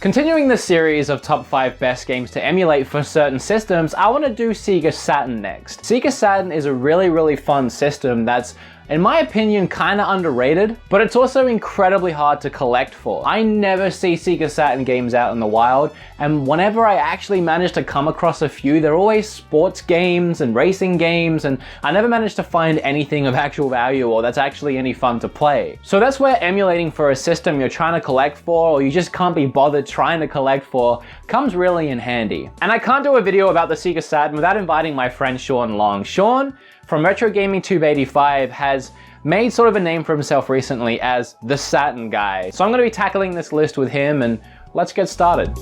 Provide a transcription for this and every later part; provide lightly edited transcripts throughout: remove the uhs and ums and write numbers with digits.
Continuing the series of top 5 best games to emulate for certain systems, I want to do Sega Saturn next. Sega Saturn is a really fun system that's, in my opinion, kinda underrated, but it's also incredibly hard to collect for. I never see Sega Saturn games out in the wild, and whenever I actually manage to come across a few, they're always sports games and racing games, and I never managed to find anything of actual value or that's actually any fun to play. So that's where emulating for a system you're trying to collect for, or you just can't be bothered trying to collect for, comes really in handy. And I can't do a video about the Sega Saturn without inviting my friend Sean Long. Sean, from Retro Gaming Tube 85, has made sort of a name for himself recently as the Saturn guy. So I'm going to be tackling this list with him, and let's get started.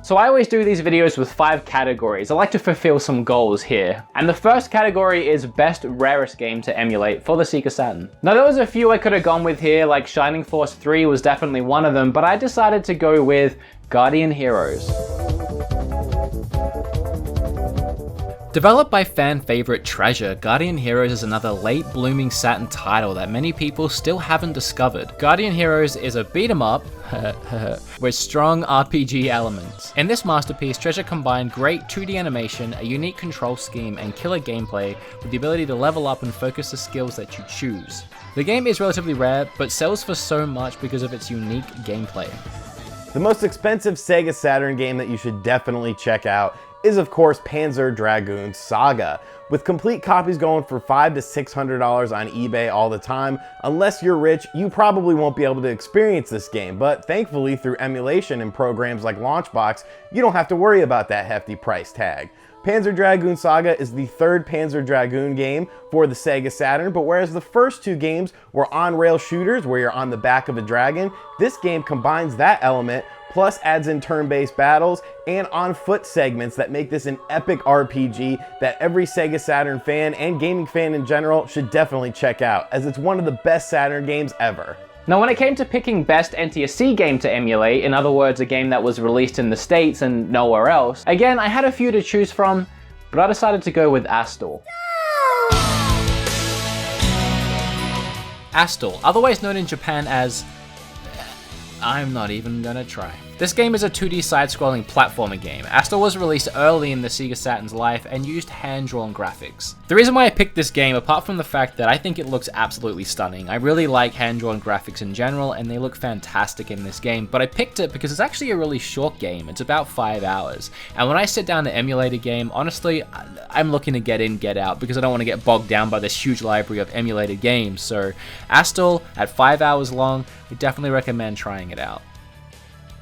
So I always do these videos with 5 categories. I like to fulfill some goals here. And the first category is best rarest game to emulate for the Sega Saturn. Now there was a few I could have gone with here, like Shining Force 3 was definitely one of them, but I decided to go with Guardian Heroes. Developed by fan favorite Treasure, Guardian Heroes is another late blooming Saturn title that many people still haven't discovered. Guardian Heroes is a beat 'em up with strong RPG elements. In this masterpiece, Treasure combined great 2D animation, a unique control scheme, and killer gameplay with the ability to level up and focus the skills that you choose. The game is relatively rare, but sells for so much because of its unique gameplay. The most expensive Sega Saturn game that you should definitely check out is of course Panzer Dragoon Saga, with complete copies going for $500 to $600 on eBay all the time. Unless you're rich, you probably won't be able to experience this game, but thankfully through emulation and programs like LaunchBox, you don't have to worry about that hefty price tag. Panzer Dragoon Saga is the third Panzer Dragoon game for the Sega Saturn, but whereas the first 2 games were on-rail shooters where you're on the back of a dragon, this game combines that element plus adds in turn-based battles and on-foot segments that make this an epic RPG that every Sega Saturn fan and gaming fan in general should definitely check out, as it's one of the best Saturn games ever. Now when it came to picking best NTSC game to emulate, in other words a game that was released in the States and nowhere else, again I had a few to choose from, but I decided to go with Astar. Astar, otherwise known in Japan as... I'm not even gonna try. This game is a 2D side-scrolling platformer game. Astar was released early in the Sega Saturn's life and used hand-drawn graphics. The reason why I picked this game, apart from the fact that I think it looks absolutely stunning, I really like hand-drawn graphics in general and they look fantastic in this game, but I picked it because it's actually a really short game. It's about 5 hours. And when I sit down to emulate a game, honestly, I'm looking to get in, get out, because I don't want to get bogged down by this huge library of emulated games. So Astar, at 5 hours long, I definitely recommend trying it out.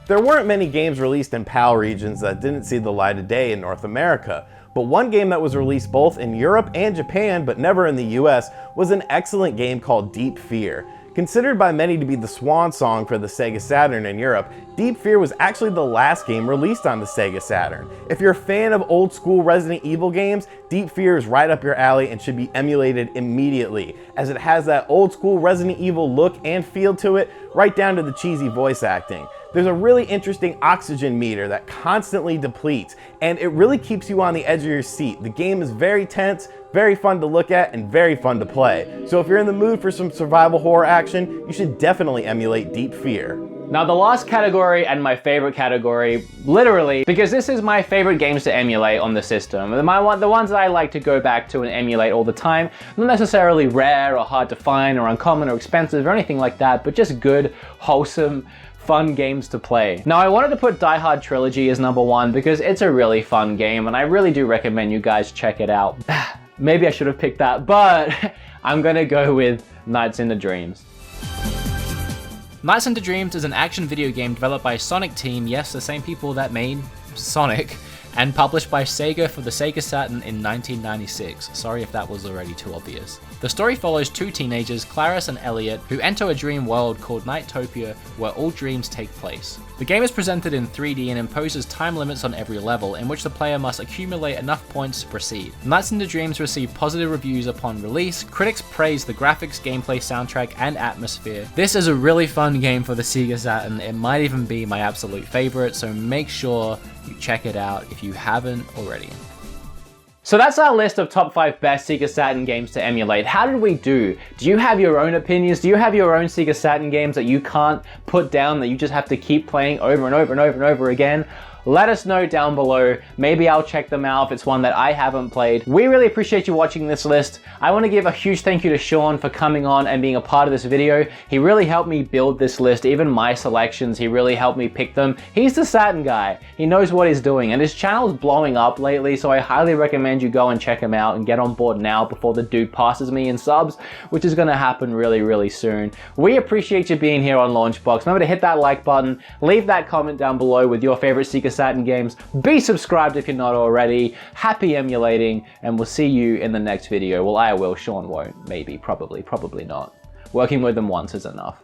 There weren't many games released in PAL regions that didn't see the light of day in North America, but one game that was released both in Europe and Japan, but never in the US, was an excellent game called Deep Fear. Considered by many to be the swan song for the Sega Saturn in Europe, Deep Fear was actually the last game released on the Sega Saturn. If you're a fan of old school Resident Evil games, Deep Fear is right up your alley and should be emulated immediately, as it has that old school Resident Evil look and feel to it, right down to the cheesy voice acting. There's a really interesting oxygen meter that constantly depletes, and it really keeps you on the edge of your seat. The game is very tense, very fun to look at, and very fun to play. So if you're in the mood for some survival horror action, you should definitely emulate Deep Fear. Now the last category, and my favorite category, literally, because this is my favorite games to emulate on the system. The ones that I like to go back to and emulate all the time, not necessarily rare or hard to find or uncommon or expensive or anything like that, but just good, wholesome, fun games to play. Now I wanted to put Die Hard Trilogy as number 1 because it's a really fun game and I really do recommend you guys check it out. Maybe I should have picked that, but I'm gonna go with Nights into Dreams. Nights into Dreams is an action video game developed by Sonic Team, yes, the same people that made Sonic, and published by Sega for the Sega Saturn in 1996. Sorry if that was already too obvious. The story follows 2 teenagers, Clarice and Elliot, who enter a dream world called Nightopia, where all dreams take place. The game is presented in 3D and imposes time limits on every level, in which the player must accumulate enough points to proceed. Nights into Dreams received positive reviews upon release. Critics praised the graphics, gameplay, soundtrack, and atmosphere. This is a really fun game for the Sega Saturn. It might even be my absolute favorite, so make sure you check it out if you haven't already. So that's our list of top 5 best Sega Saturn games to emulate. How did we do? Do you have your own opinions? Do you have your own Sega Saturn games that you can't put down, that you just have to keep playing over and over and over and over again? Let us know down below. Maybe I'll check them out if it's one that I haven't played. We really appreciate you watching this list. I want to give a huge thank you to Sean for coming on and being a part of this video. He really helped me build this list, even my selections. He really helped me pick them. He's the Saturn guy. He knows what he's doing, and his channel is blowing up lately, so I highly recommend you go and check him out and get on board now before the dude passes me in subs, which is going to happen really, really soon. We appreciate you being here on LaunchBox. Remember to hit that like button, leave that comment down below with your favorite Sega Saturn games. Be subscribed if you're not already. Happy emulating, and we'll see you in the next video. Well, I will. Sean won't. Maybe. Probably. Probably not. Working with them once is enough.